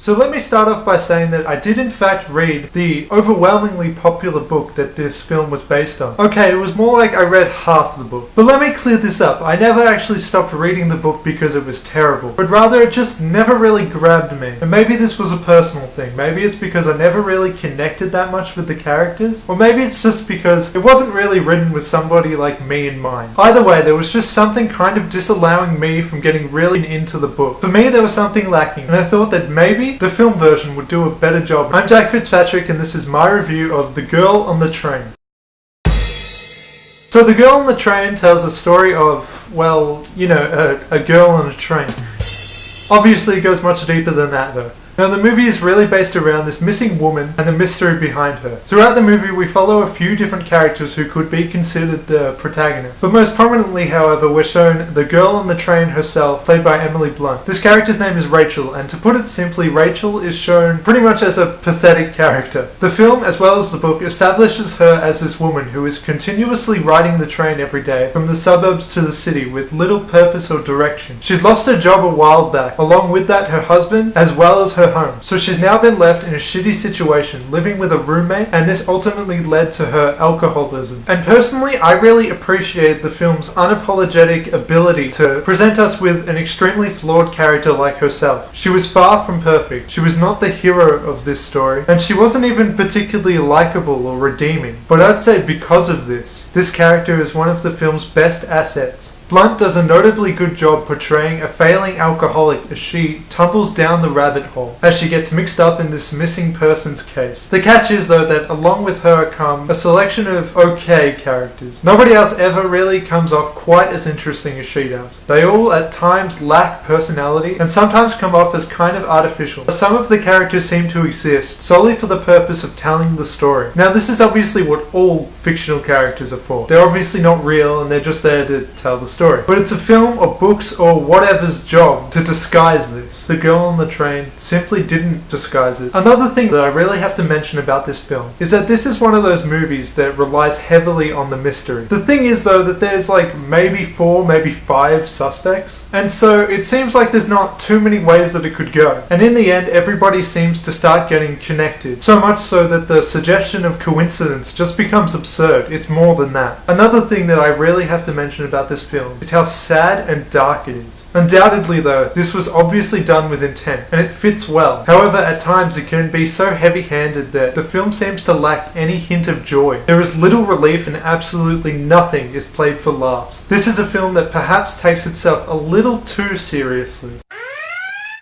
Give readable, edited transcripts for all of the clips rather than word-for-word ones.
So let me start off by saying that I did in fact read the overwhelmingly popular book that this film was based on. Okay, it was more like I read half the book. But let me clear this up. I never actually stopped reading the book because it was terrible, but rather it just never really grabbed me. And maybe this was a personal thing. Maybe it's because I never really connected that much with the characters, or maybe it's just because it wasn't really written with somebody like me in mind. Either way, there was just something kind of disallowing me from getting really into the book. For me, there was something lacking, and I thought that maybe the film version would do a better job. I'm Jack Fitzpatrick, and this is my review of The Girl on the Train. So The Girl on the Train tells a story of, well, you know, a girl on a train. Obviously it goes much deeper than that though. Now the movie is really based around this missing woman and the mystery behind her. Throughout the movie we follow a few different characters who could be considered the protagonists. But most prominently, however, we're shown the girl on the train herself, played by Emily Blunt. This character's name is Rachel, and to put it simply, Rachel is shown pretty much as a pathetic character. The film, as well as the book, establishes her as this woman who is continuously riding the train every day from the suburbs to the city with little purpose or direction. She'd lost her job a while back, along with that her husband, as well as her home. So she's now been left in a shitty situation, living with a roommate, and this ultimately led to her alcoholism. And personally, I really appreciate the film's unapologetic ability to present us with an extremely flawed character like herself. She was far from perfect. She was not the hero of this story, and she wasn't even particularly likable or redeeming. But I'd say because of this character is one of the film's best assets. Blunt does a notably good job portraying a failing alcoholic as she tumbles down the rabbit hole, as she gets mixed up in this missing person's case. The catch is though that along with her come a selection of okay characters. Nobody else ever really comes off quite as interesting as she does. They all at times lack personality and sometimes come off as kind of artificial. Some of the characters seem to exist solely for the purpose of telling the story. Now this is obviously what all fictional characters are for. They're obviously not real and they're just there to tell the story. But it's a film or books or whatever's job to disguise this. The Girl on the Train simply didn't disguise it. Another thing that I really have to mention about this film is that this is one of those movies that relies heavily on the mystery. The thing is though that there's like maybe 4, maybe 5 suspects, and so it seems like there's not too many ways that it could go. And in the end everybody seems to start getting connected, so much so that the suggestion of coincidence just becomes absurd. It's more than that. Another thing that I really have to mention about this film is how sad and dark it is. Undoubtedly though, this was obviously done with intent, and it fits well. However, at times it can be so heavy-handed that the film seems to lack any hint of joy. There is little relief and absolutely nothing is played for laughs. This is a film that perhaps takes itself a little too seriously.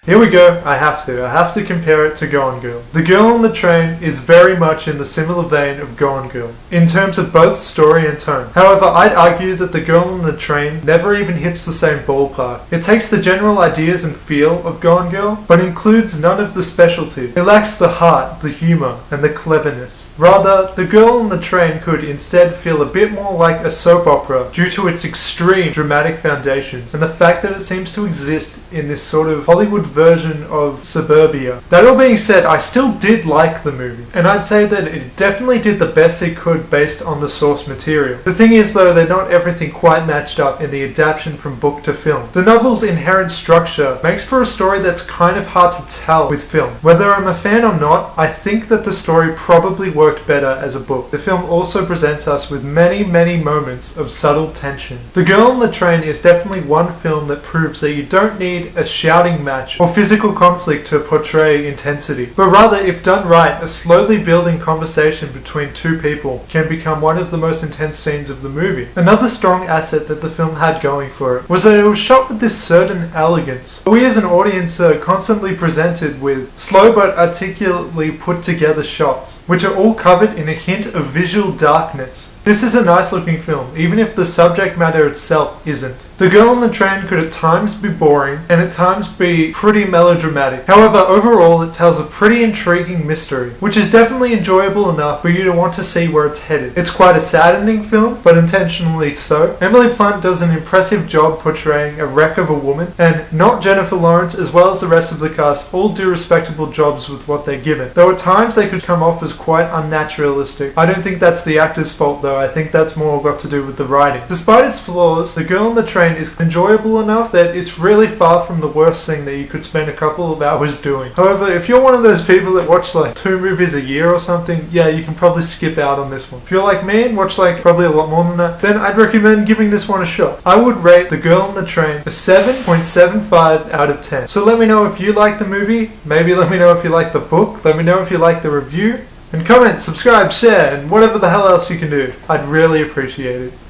Here we go, I have to compare it to Gone Girl. The Girl on the Train is very much in the similar vein of Gone Girl, in terms of both story and tone. However, I'd argue that The Girl on the Train never even hits the same ballpark. It takes the general ideas and feel of Gone Girl, but includes none of the specialty. It lacks the heart, the humour, and the cleverness. Rather, The Girl on the Train could instead feel a bit more like a soap opera due to its extreme dramatic foundations, and the fact that it seems to exist in this sort of Hollywood version of suburbia. That all being said, I still did like the movie, and I'd say that it definitely did the best it could based on the source material. The thing is though that not everything quite matched up in the adaptation from book to film. The novel's inherent structure makes for a story that's kind of hard to tell with film. Whether I'm a fan or not, I think that the story probably worked better as a book. The film also presents us with many moments of subtle tension. The Girl on the Train is definitely one film that proves that you don't need a shouting match or physical conflict to portray intensity, but rather, if done right, a slowly building conversation between two people can become one of the most intense scenes of the movie. Another strong asset that the film had going for it was that it was shot with this certain elegance. We as an audience are constantly presented with slow but articulately put together shots, which are all covered in a hint of visual darkness. This is a nice looking film, even if the subject matter itself isn't. The Girl on the Train could at times be boring, and at times be pretty melodramatic. However, overall it tells a pretty intriguing mystery, which is definitely enjoyable enough for you to want to see where it's headed. It's quite a saddening film, but intentionally so. Emily Blunt does an impressive job portraying a wreck of a woman, and not Jennifer Lawrence as well as the rest of the cast all do respectable jobs with what they're given. Though at times they could come off as quite unnaturalistic. I don't think that's the actor's fault though. though, I think that's more got to do with the writing. Despite its flaws, The Girl on the Train is enjoyable enough that it's really far from the worst thing that you could spend a couple of hours doing. However, if you're one of those people that watch like 2 movies a year or something, yeah, you can probably skip out on this one. If you're like me and watch like probably a lot more than that, then I'd recommend giving this one a shot. I would rate The Girl on the Train a 7.75 out of 10. So let me know if you like the movie, maybe let me know if you like the book, let me know if you like the review, and comment, subscribe, share, and whatever the hell else you can do. I'd really appreciate it.